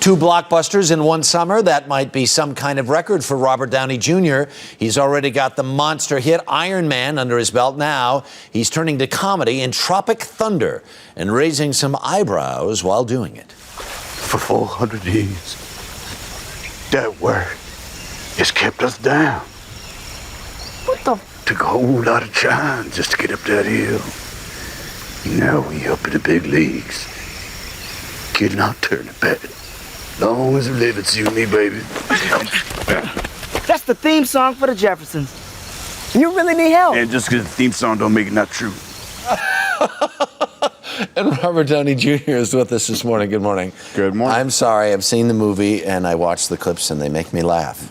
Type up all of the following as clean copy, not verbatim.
2 blockbusters in one summer. That might be some kind of record for Robert Downey Jr. He's already got the monster hit Ironman under his belt. Now he's turning to comedy in Tropic Thunder and raising some eyebrows while doing it. For 400 years, that word has kept us down. What the? Took a whole lot of time just to get up that hill. Now we up in the big leagues. Kid, not turn it back. Long as we live, it's you and me, baby. That's the theme song for the Jeffersons. You really need help. And just because the theme song don't make it not true. And Robert Downey Jr. is with us this morning. Good morning. Good morning. I'm sorry, I've seen the movie and I watched the clips and they make me laugh.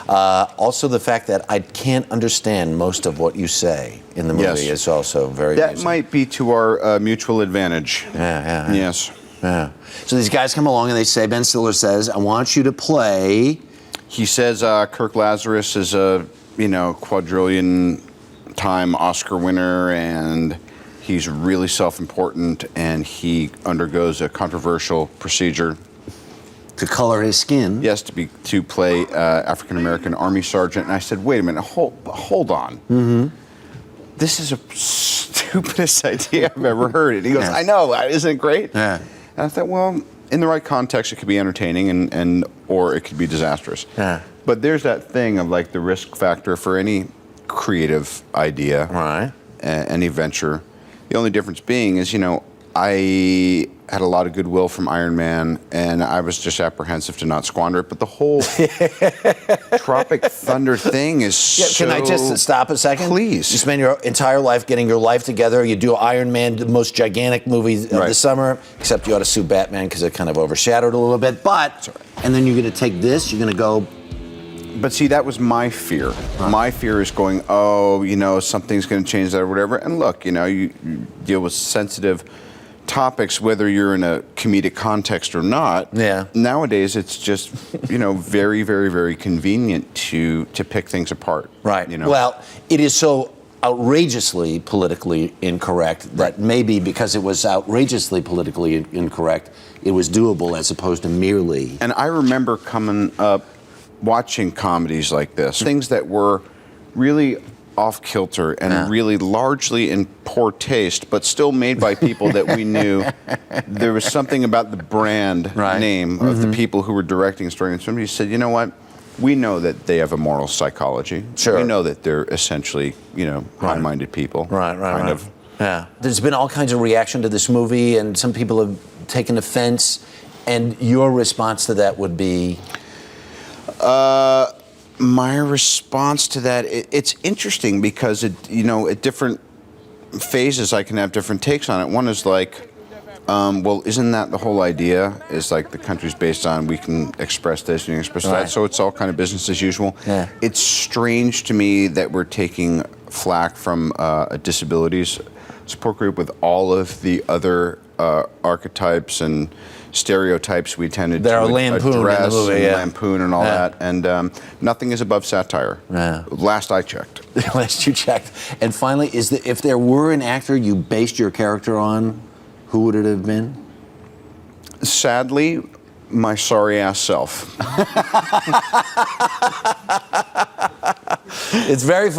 Also, the fact that I can't understand most of what you say in the movie is also very That amusing. might be to our mutual advantage. Yeah. Yes. Yeah. So these guys come along and they say, Ben Stiller says, I want you to play. He says Kirk Lazarus is a, quadrillion-time Oscar winner, and he's really self-important, and he undergoes a controversial procedure. To color his skin. Yes, to play African-American Army sergeant. And I said, wait a minute, hold on. Mm-hmm. This is the stupidest idea I've ever heard. And he goes, I know, isn't it great? Yeah. And I thought, well, in the right context, it could be entertaining and or it could be disastrous. Yeah. But there's that thing of like the risk factor for any creative idea, Right. Any venture. The only difference being is, I had a lot of goodwill from Ironman, and I was just apprehensive to not squander it. But the whole Tropic Thunder thing is so... Can I just stop a second? Please. You spend your entire life getting your life together. You do Ironman, the most gigantic movie of the summer, except you ought to sue Batman because it kind of overshadowed a little bit. But, and then you're going to take this, you're going to go... But see, that was my fear. Huh. My fear is going, something's going to change that or whatever. And look, you deal with sensitive topics, whether you're in a comedic context or not. Yeah. Nowadays, it's just, very, very, very convenient to pick things apart. Right. Well, it is so outrageously politically incorrect that maybe because it was outrageously politically incorrect, it was doable as opposed to merely. And I remember coming up watching comedies like this, things that were really off-kilter and really largely in poor taste, but still made by people that we knew. There was something about the brand name of the people who were directing and storytelling. And somebody said, you know what? We know that they have a moral psychology. Sure. We know that they're essentially, high-minded people. Right. Yeah. There's been all kinds of reaction to this movie, and some people have taken offense, and your response to that would be? My response to that, it's interesting because at different phases I can have different takes on it. One is like, well, isn't that the whole idea? Is like the country's based on we can express this and you can express that, so it's all kind of business as usual. Yeah. It's strange to me that we're taking flack from a disabilities support group with all of the other archetypes and stereotypes we tended to address in the movie, and lampoon and all that, and nothing is above satire. Yeah. Last I checked. Last you checked. And finally, if there were an actor you based your character on, who would it have been? Sadly, my sorry-ass self. It's very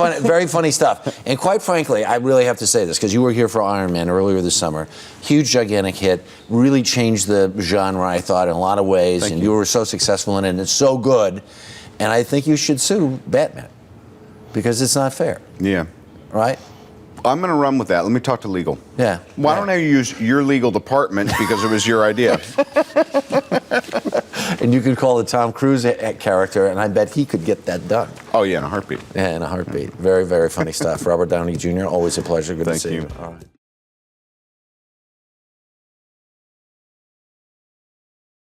funny stuff. And quite frankly, I really have to say this, because you were here for Ironman earlier this summer. Huge, gigantic hit. Really changed the genre, I thought, in a lot of ways. Thank and you. you were so successful in it, and it's so good. And I think you should sue Batman, because it's not fair. Yeah. Right? I'm going to run with that. Let me talk to legal. Yeah. Why don't I use your legal department because it was your idea? And you could call the Tom Cruise character, and I bet he could get that done. Oh, yeah, in a heartbeat. Yeah, in a heartbeat. Very, very funny stuff. Robert Downey Jr., always a pleasure. Good to see you. All right.